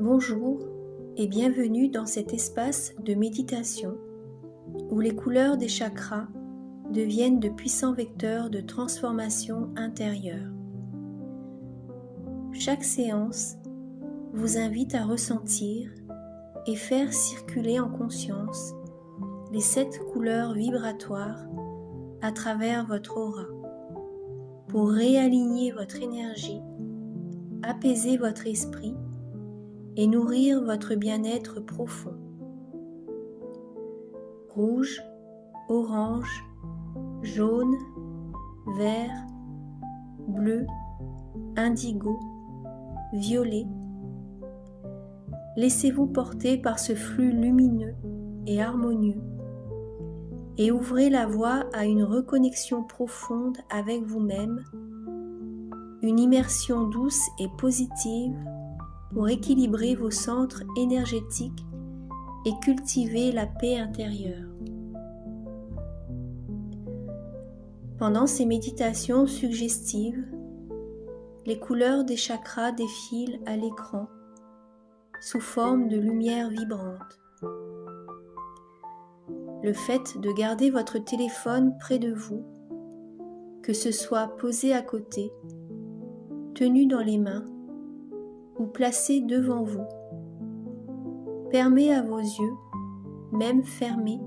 Bonjour et bienvenue dans cet espace de méditation où les couleurs des chakras deviennent de puissants vecteurs de transformation intérieure. Chaque séance vous invite à ressentir et faire circuler en conscience les 7 couleurs vibratoires à travers votre aura pour réaligner votre énergie, apaiser votre esprit et nourrir votre bien-être profond. Rouge, orange, jaune, vert, bleu, indigo, violet. Laissez-vous porter par ce flux lumineux et harmonieux et ouvrez la voie à une reconnexion profonde avec vous-même, une immersion douce et positive pour équilibrer vos centres énergétiques et cultiver la paix intérieure. Pendant ces méditations suggestives, les couleurs des chakras défilent à l'écran sous forme de lumière vibrante. Le fait de garder votre téléphone près de vous, que ce soit posé à côté, tenu dans les mains, ou placé devant vous, permet à vos yeux, même fermés,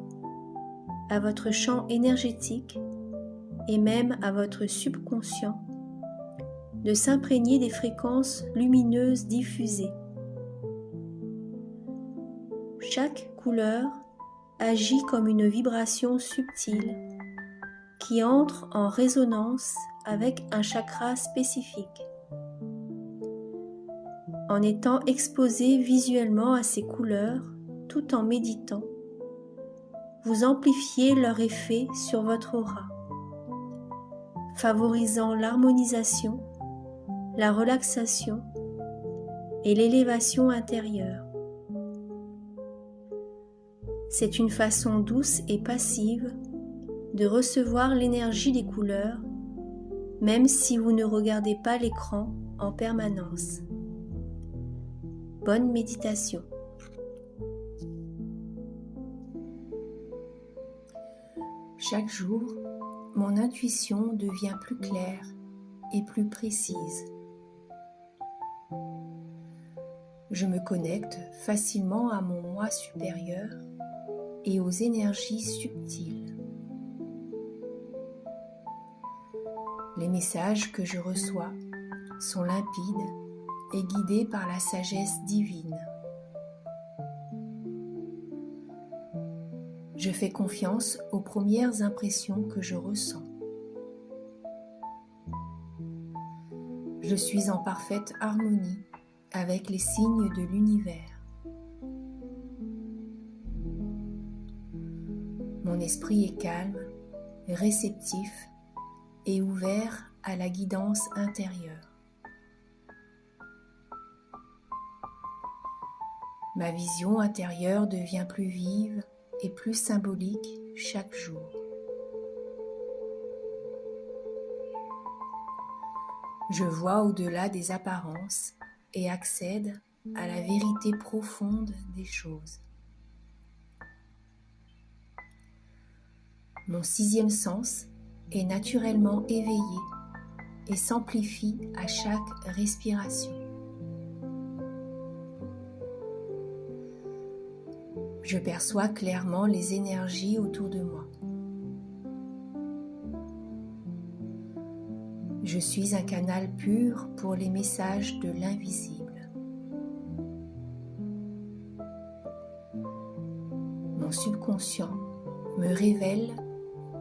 à votre champ énergétique et même à votre subconscient, de s'imprégner des fréquences lumineuses diffusées. Chaque couleur agit comme une vibration subtile qui entre en résonance avec un chakra spécifique. En étant exposé visuellement à ces couleurs tout en méditant, vous amplifiez leur effet sur votre aura, favorisant l'harmonisation, la relaxation et l'élévation intérieure. C'est une façon douce et passive de recevoir l'énergie des couleurs, même si vous ne regardez pas l'écran en permanence. Bonne méditation. Chaque jour, mon intuition devient plus claire et plus précise. Je me connecte facilement à mon moi supérieur et aux énergies subtiles. Les messages que je reçois sont limpides et guidés par la sagesse divine. Je fais confiance aux premières impressions que je ressens. Je suis en parfaite harmonie avec les signes de l'univers. Mon esprit est calme, réceptif et ouvert à la guidance intérieure. Ma vision intérieure devient plus vive et plus symbolique chaque jour. Je vois au-delà des apparences et accède à la vérité profonde des choses. Mon 6e sens est naturellement éveillé et s'amplifie à chaque respiration. Je perçois clairement les énergies autour de moi. Je suis un canal pur pour les messages de l'invisible. Mon subconscient me révèle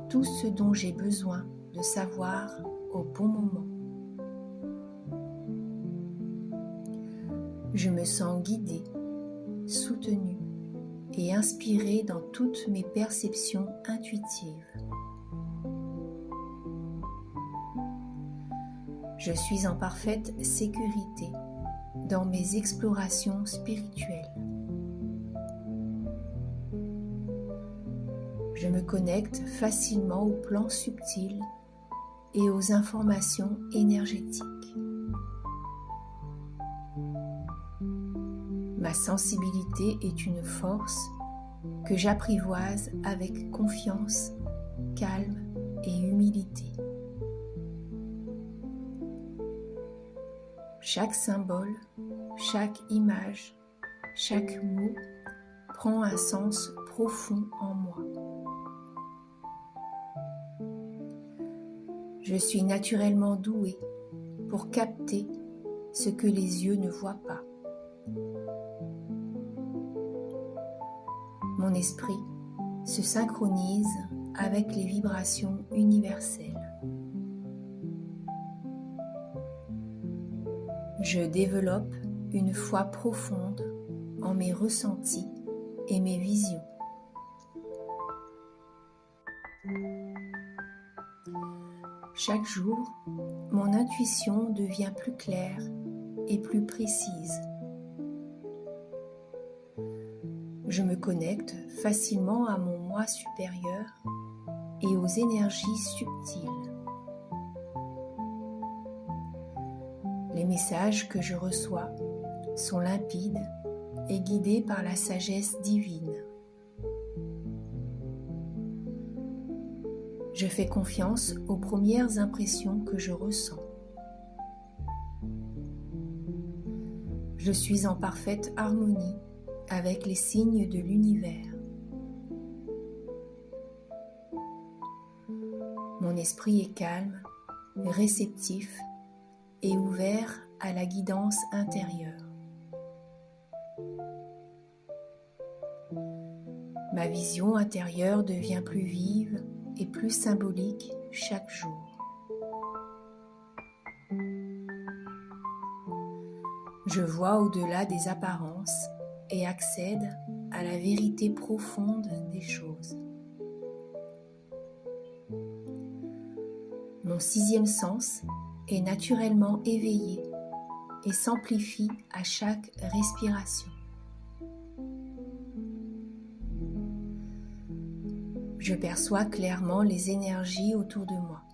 tout ce dont j'ai besoin de savoir au bon moment. Je me sens guidée, soutenue et inspirée dans toutes mes perceptions intuitives. Je suis en parfaite sécurité dans mes explorations spirituelles. Je me connecte facilement aux plans subtils et aux informations énergétiques. Ma sensibilité est une force que j'apprivoise avec confiance, calme et humilité. Chaque symbole, chaque image, chaque mot prend un sens profond en moi. Je suis naturellement douée pour capter ce que les yeux ne voient pas. Mon esprit se synchronise avec les vibrations universelles. Je développe une foi profonde en mes ressentis et mes visions. Chaque jour, mon intuition devient plus claire et plus précise. Je me connecte facilement à mon moi supérieur et aux énergies subtiles. Les messages que je reçois sont limpides et guidés par la sagesse divine. Je fais confiance aux premières impressions que je ressens. Je suis en parfaite harmonie avec les signes de l'univers. Mon esprit est calme, réceptif et ouvert à la guidance intérieure. Ma vision intérieure devient plus vive et plus symbolique chaque jour. Je vois au-delà des apparences et accède à la vérité profonde des choses. Mon sixième sens est naturellement éveillé et s'amplifie à chaque respiration. Je perçois clairement les énergies autour de moi.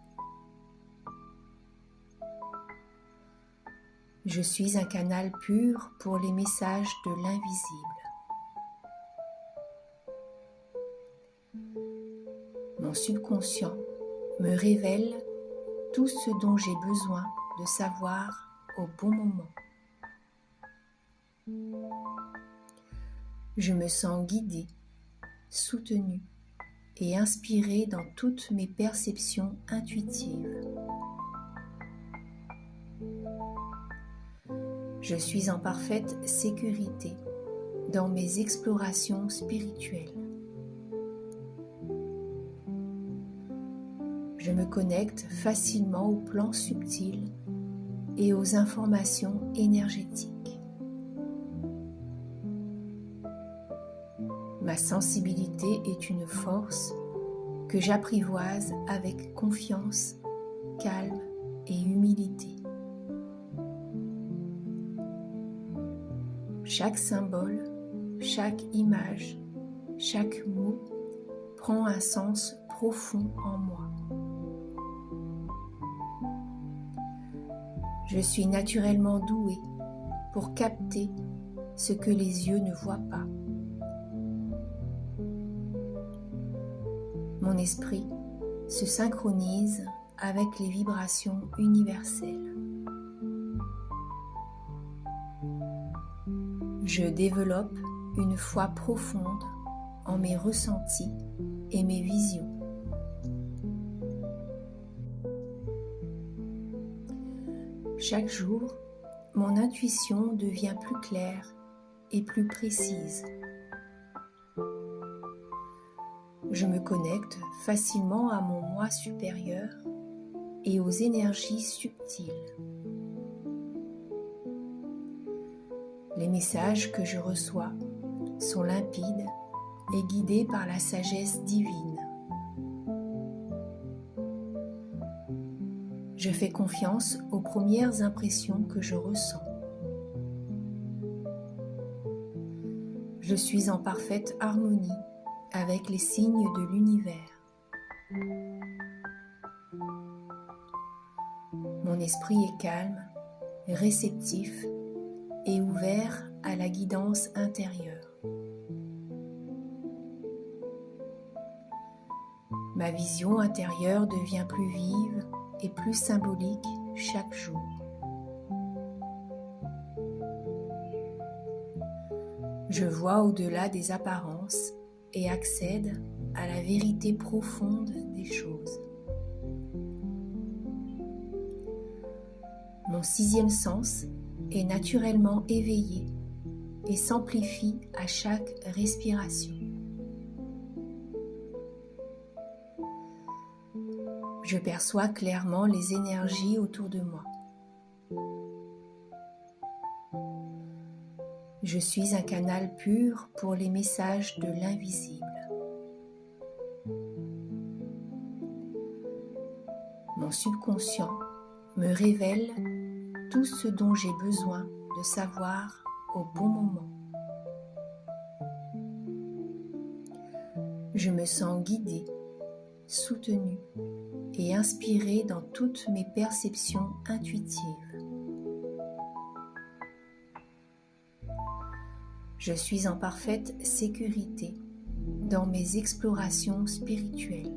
Je suis un canal pur pour les messages de l'invisible. Mon subconscient me révèle tout ce dont j'ai besoin de savoir au bon moment. Je me sens guidée, soutenue et inspirée dans toutes mes perceptions intuitives. Je suis en parfaite sécurité dans mes explorations spirituelles. Je me connecte facilement aux plans subtils et aux informations énergétiques. Ma sensibilité est une force que j'apprivoise avec confiance, calme et humilité. Chaque symbole, chaque image, chaque mot prend un sens profond en moi. Je suis naturellement douée pour capter ce que les yeux ne voient pas. Mon esprit se synchronise avec les vibrations universelles. Je développe une foi profonde en mes ressentis et mes visions. Chaque jour, mon intuition devient plus claire et plus précise. Je me connecte facilement à mon moi supérieur et aux énergies subtiles. Les messages que je reçois sont limpides et guidés par la sagesse divine. Je fais confiance aux premières impressions que je ressens. Je suis en parfaite harmonie avec les signes de l'univers. Mon esprit est calme, réceptif et ouvert à la guidance intérieure. Ma vision intérieure devient plus vive et plus symbolique chaque jour. Je vois au-delà des apparences et accède à la vérité profonde des choses. Mon sixième sens est naturellement éveillé et s'amplifie à chaque respiration. Je perçois clairement les énergies autour de moi. Je suis un canal pur pour les messages de l'invisible. Mon subconscient me révèle tout ce dont j'ai besoin de savoir au bon moment. Je me sens guidée, soutenue et inspirée dans toutes mes perceptions intuitives. Je suis en parfaite sécurité dans mes explorations spirituelles.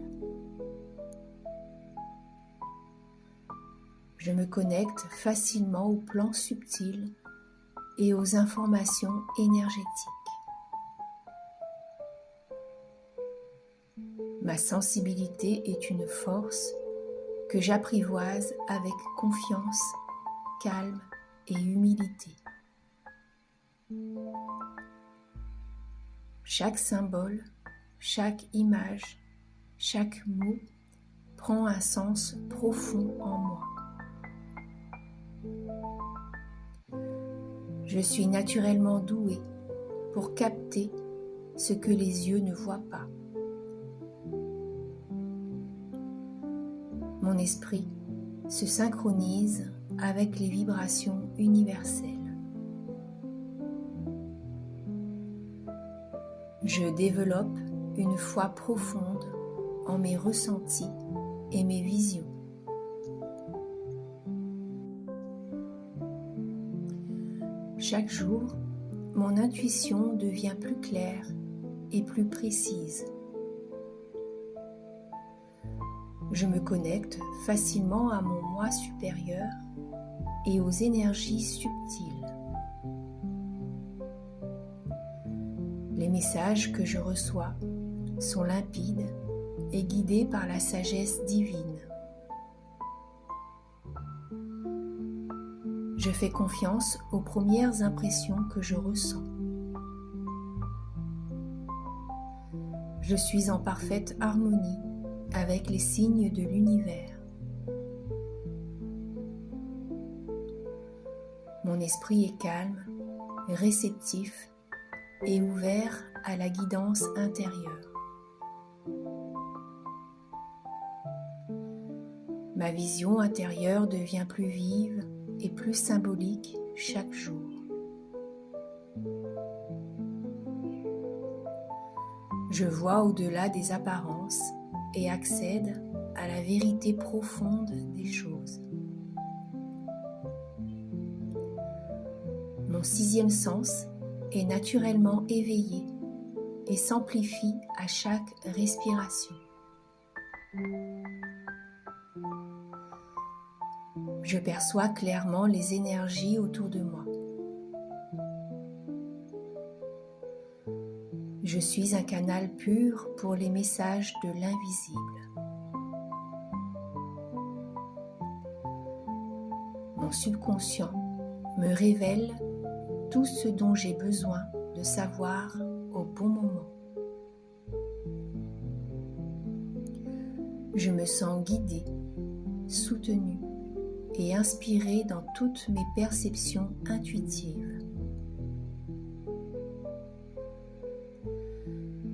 Je me connecte facilement aux plans subtils et aux informations énergétiques. Ma sensibilité est une force que j'apprivoise avec confiance, calme et humilité. Chaque symbole, chaque image, chaque mot prend un sens profond en moi. Je suis naturellement douée pour capter ce que les yeux ne voient pas. Mon esprit se synchronise avec les vibrations universelles. Je développe une foi profonde en mes ressentis et mes visions. Chaque jour, mon intuition devient plus claire et plus précise. Je me connecte facilement à mon moi supérieur et aux énergies subtiles. Les messages que je reçois sont limpides et guidés par la sagesse divine. Je fais confiance aux premières impressions que je ressens. Je suis en parfaite harmonie avec les signes de l'univers. Mon esprit est calme, réceptif et ouvert à la guidance intérieure. Ma vision intérieure devient plus vive et plus symbolique chaque jour. Je vois au-delà des apparences et accède à la vérité profonde des choses. Mon sixième sens est naturellement éveillé et s'amplifie à chaque respiration. Je perçois clairement les énergies autour de moi. Je suis un canal pur pour les messages de l'invisible. Mon subconscient me révèle tout ce dont j'ai besoin de savoir au bon moment. Je me sens guidée, soutenue et inspirée dans toutes mes perceptions intuitives.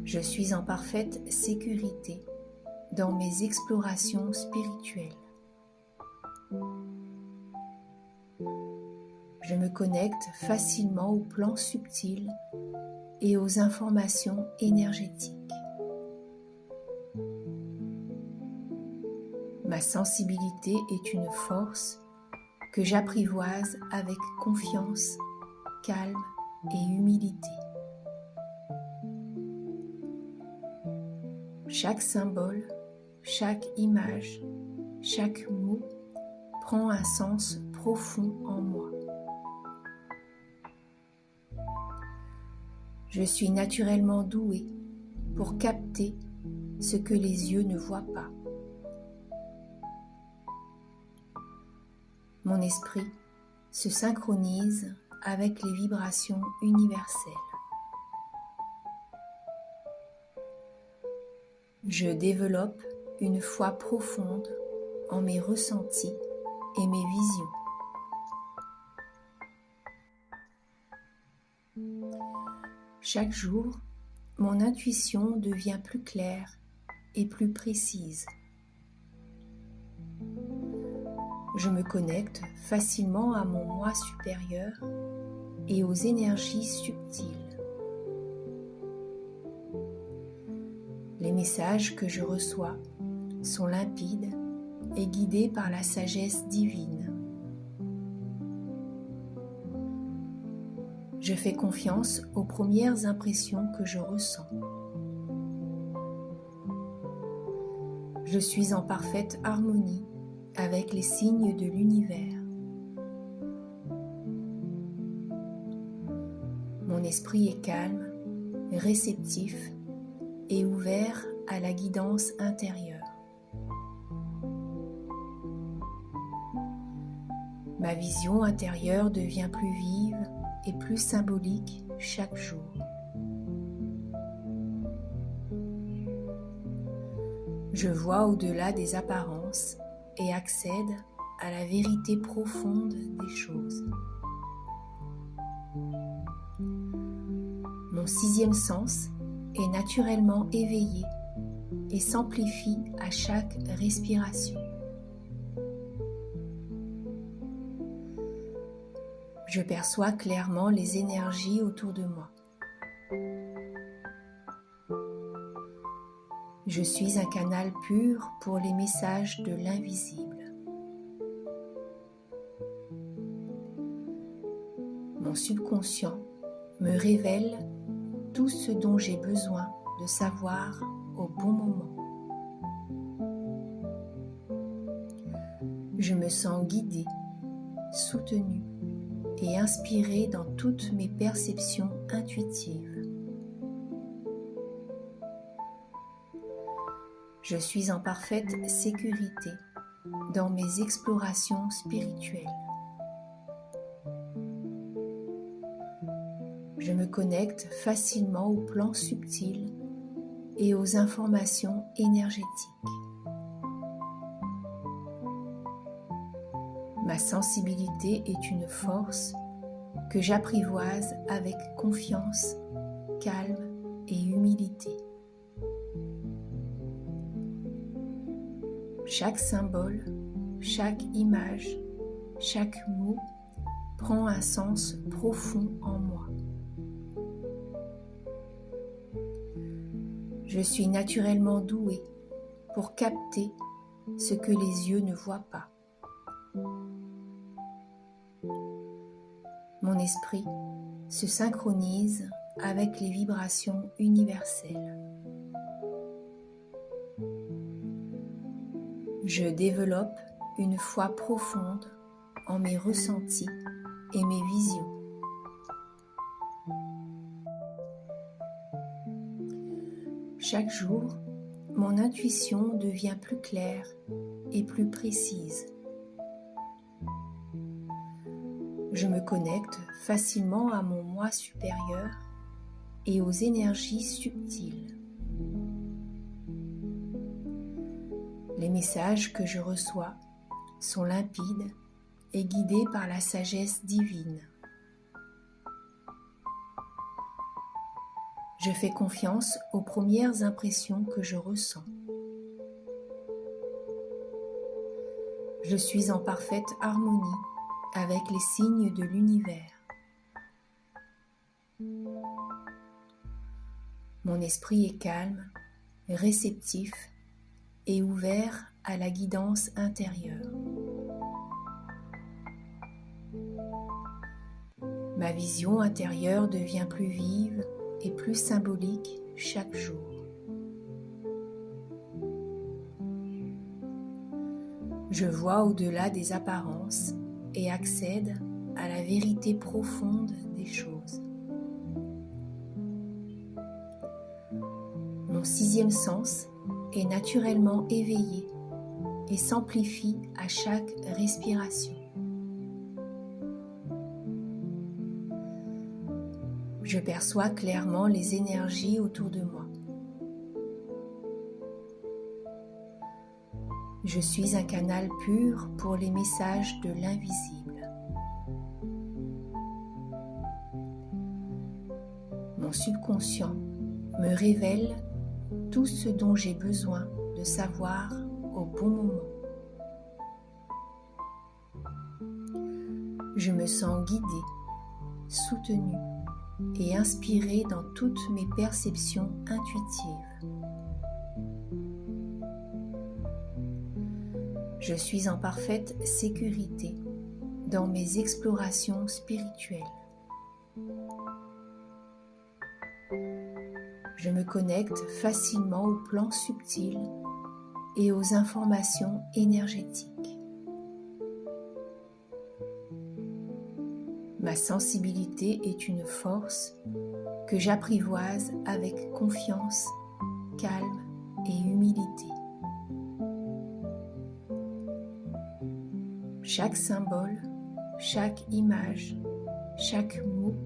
Je suis en parfaite sécurité dans mes explorations spirituelles. Je me connecte facilement aux plans subtils et aux informations énergétiques. Ma sensibilité est une force que j'apprivoise avec confiance, calme et humilité. Chaque symbole, chaque image, chaque mot prend un sens profond en moi. Je suis naturellement douée pour capter ce que les yeux ne voient pas. Mon esprit se synchronise avec les vibrations universelles. Je développe une foi profonde en mes ressentis et mes visions. Chaque jour, mon intuition devient plus claire et plus précise. Je me connecte facilement à mon moi supérieur et aux énergies subtiles. Les messages que je reçois sont limpides et guidés par la sagesse divine. Je fais confiance aux premières impressions que je ressens. Je suis en parfaite harmonie avec les signes de l'univers. Mon esprit est calme, réceptif et ouvert à la guidance intérieure. Ma vision intérieure devient plus vive et plus symbolique chaque jour. Je vois au-delà des apparences et accède à la vérité profonde des choses. Mon sixième sens est naturellement éveillé et s'amplifie à chaque respiration. Je perçois clairement les énergies autour de moi. Je suis un canal pur pour les messages de l'invisible. Mon subconscient me révèle tout ce dont j'ai besoin de savoir au bon moment. Je me sens guidée, soutenue et inspirée dans toutes mes perceptions intuitives. Je suis en parfaite sécurité dans mes explorations spirituelles. Je me connecte facilement aux plans subtils et aux informations énergétiques. Ma sensibilité est une force que j'apprivoise avec confiance, calme et humilité. Chaque symbole, chaque image, chaque mot prend un sens profond en moi. Je suis naturellement douée pour capter ce que les yeux ne voient pas. Mon esprit se synchronise avec les vibrations universelles. Je développe une foi profonde en mes ressentis et mes visions. Chaque jour, mon intuition devient plus claire et plus précise. Je me connecte facilement à mon moi supérieur et aux énergies subtiles. Les messages que je reçois sont limpides et guidés par la sagesse divine. Je fais confiance aux premières impressions que je ressens. Je suis en parfaite harmonie avec les signes de l'univers. Mon esprit est calme, réceptif et ouvert à la guidance intérieure. Ma vision intérieure devient plus vive et plus symbolique chaque jour. Je vois au-delà des apparences et accède à la vérité profonde des choses. Mon sixième sens est naturellement éveillé et s'amplifie à chaque respiration. Je perçois clairement les énergies autour de moi. Je suis un canal pur pour les messages de l'invisible. Mon subconscient me révèle tout ce dont j'ai besoin de savoir au bon moment. Je me sens guidée, soutenue et inspirée dans toutes mes perceptions intuitives. Je suis en parfaite sécurité dans mes explorations spirituelles. Je me connecte facilement aux plans subtils et aux informations énergétiques. Ma sensibilité est une force que j'apprivoise avec confiance, calme et humilité. Chaque symbole, chaque image, chaque mot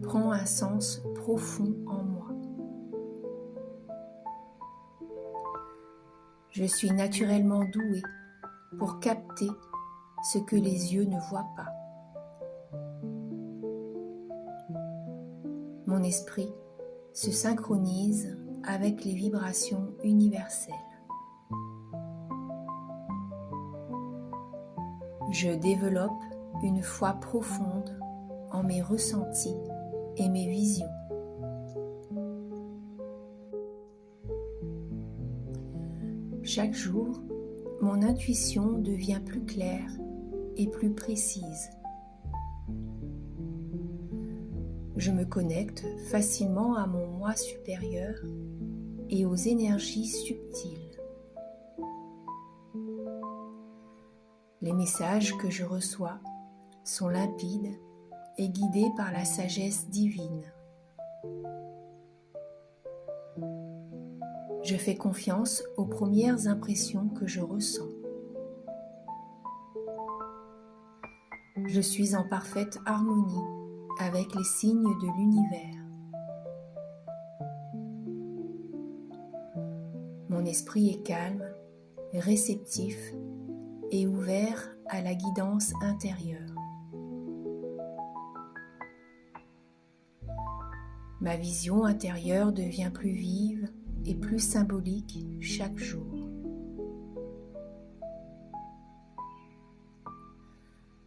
prend un sens profond en moi. Je suis naturellement douée pour capter ce que les yeux ne voient pas. Mon esprit se synchronise avec les vibrations universelles. Je développe une foi profonde en mes ressentis et mes visions. Chaque jour, mon intuition devient plus claire et plus précise. Je me connecte facilement à mon moi supérieur et aux énergies subtiles. Les messages que je reçois sont limpides et guidés par la sagesse divine. Je fais confiance aux premières impressions que je ressens. Je suis en parfaite harmonie avec les signes de l'univers. Mon esprit est calme, réceptif et ouvert à la guidance intérieure. Ma vision intérieure devient plus vive et plus symbolique chaque jour.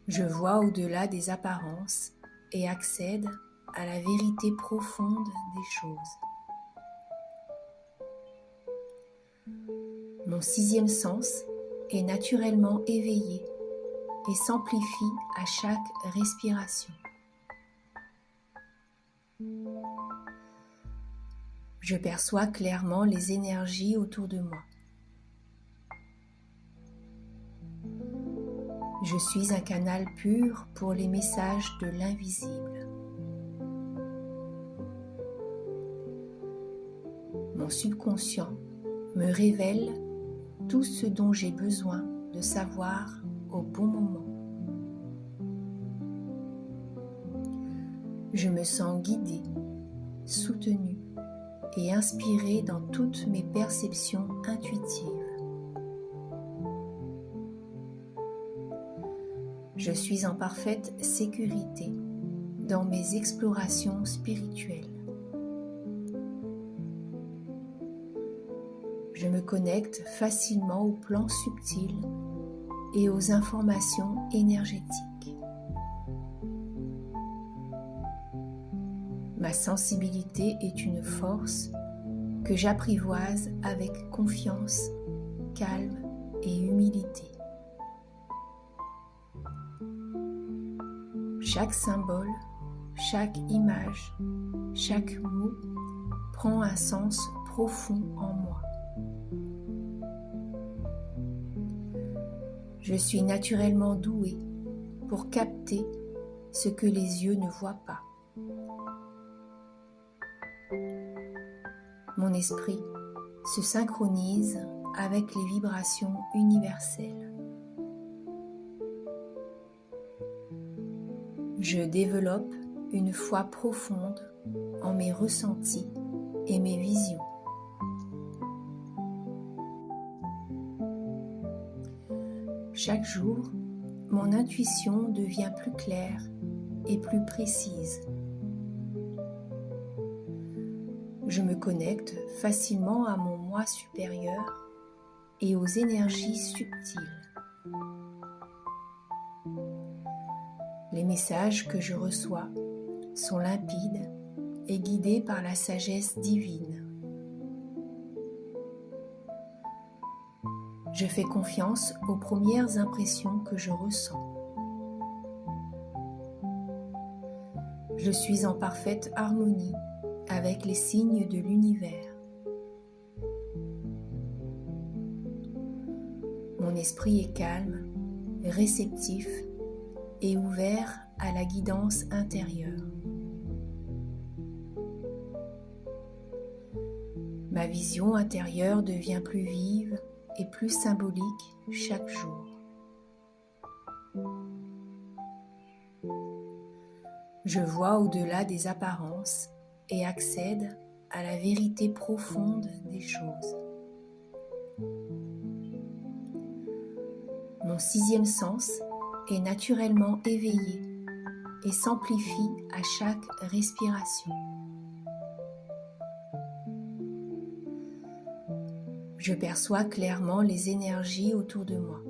Je vois au-delà des apparences et accède à la vérité profonde des choses. Mon sixième sens est naturellement éveillé et s'amplifie à chaque respiration. Je perçois clairement les énergies autour de moi. Je suis un canal pur pour les messages de l'invisible. Mon subconscient me révèle tout ce dont j'ai besoin de savoir au bon moment. Je me sens guidée, soutenue et inspirée dans toutes mes perceptions intuitives. Je suis en parfaite sécurité dans mes explorations spirituelles. Je me connecte facilement aux plans subtils et aux informations énergétiques. Ma sensibilité est une force que j'apprivoise avec confiance, calme et humilité. Chaque symbole, chaque image, chaque mot prend un sens profond en moi. Je suis naturellement douée pour capter ce que les yeux ne voient pas. Mon esprit se synchronise avec les vibrations universelles. Je développe une foi profonde en mes ressentis et mes visions. Chaque jour, mon intuition devient plus claire et plus précise. Je me connecte facilement à mon moi supérieur et aux énergies subtiles. Les messages que je reçois sont limpides et guidés par la sagesse divine. Je fais confiance aux premières impressions que je ressens. Je suis en parfaite harmonie avec les signes de l'univers. Mon esprit est calme, réceptif et ouvert à la guidance intérieure. Ma vision intérieure devient plus vive et plus symbolique chaque jour. Je vois au-delà des apparences et accède à la vérité profonde des choses. Mon sixième sens est naturellement éveillé et s'amplifie à chaque respiration. Je perçois clairement les énergies autour de moi.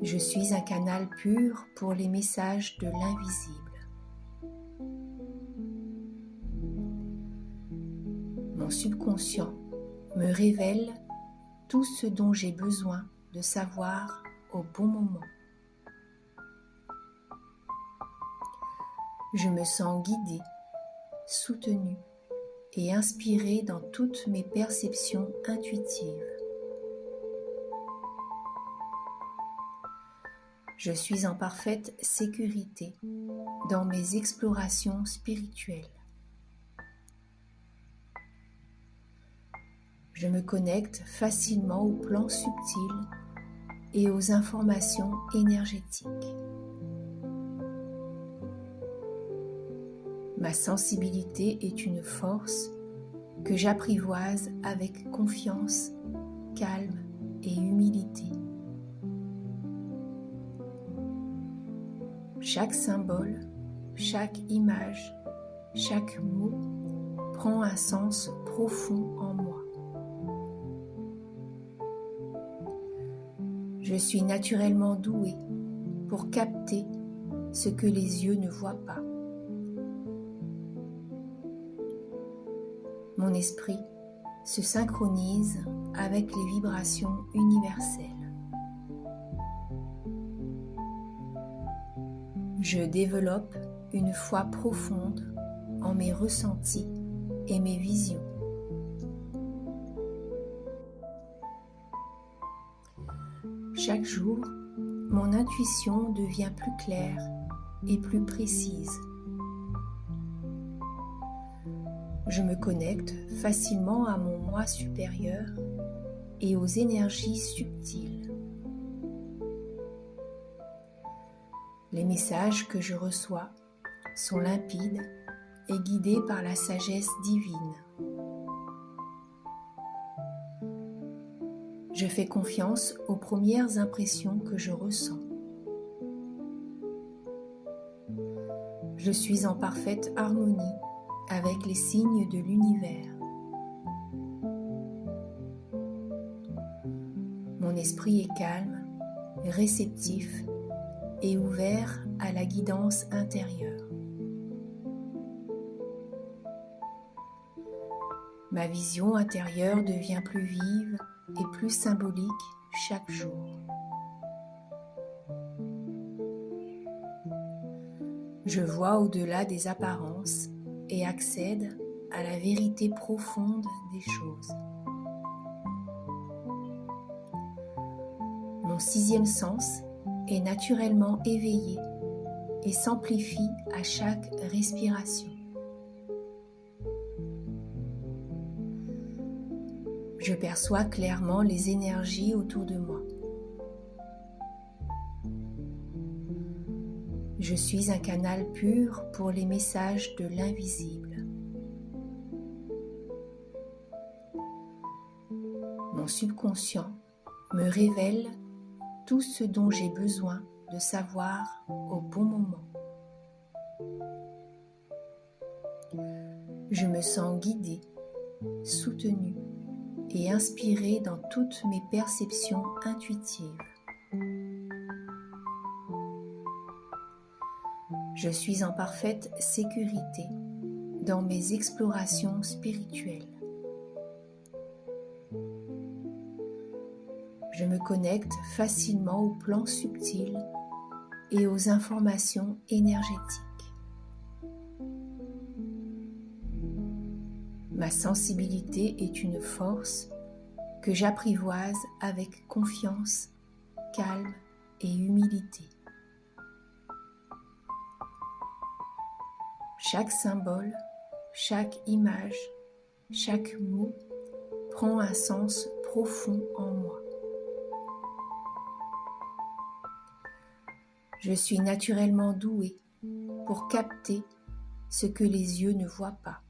Je suis un canal pur pour les messages de l'invisible. Mon subconscient me révèle tout ce dont j'ai besoin de savoir au bon moment. Je me sens guidée, soutenue et inspirée dans toutes mes perceptions intuitives. Je suis en parfaite sécurité dans mes explorations spirituelles. Je me connecte facilement aux plans subtils et aux informations énergétiques. Ma sensibilité est une force que j'apprivoise avec confiance, calme et humilité. Chaque symbole, chaque image, chaque mot prend un sens profond en moi. Je suis naturellement douée pour capter ce que les yeux ne voient pas. Mon esprit se synchronise avec les vibrations universelles. Je développe une foi profonde en mes ressentis et mes visions. Chaque jour, mon intuition devient plus claire et plus précise. Je me connecte facilement à mon moi supérieur et aux énergies subtiles. Les messages que je reçois sont limpides et guidés par la sagesse divine. Je fais confiance aux premières impressions que je ressens. Je suis en parfaite harmonie avec les signes de l'univers. Mon esprit est calme, réceptif et ouvert à la guidance intérieure. Ma vision intérieure devient plus vive et plus symbolique chaque jour. Je vois au-delà des apparences et accède à la vérité profonde des choses. Mon sixième sens est naturellement éveillé et s'amplifie à chaque respiration. Je perçois clairement les énergies autour de moi. Je suis un canal pur pour les messages de l'invisible. Mon subconscient me révèle tout ce dont j'ai besoin de savoir au bon moment. Je me sens guidée, soutenue et inspirée dans toutes mes perceptions intuitives. Je suis en parfaite sécurité dans mes explorations spirituelles. Je me connecte facilement au plan subtil et aux informations énergétiques. Ma sensibilité est une force que j'apprivoise avec confiance, calme et humilité. Chaque symbole, chaque image, chaque mot prend un sens profond en moi. Je suis naturellement douée pour capter ce que les yeux ne voient pas.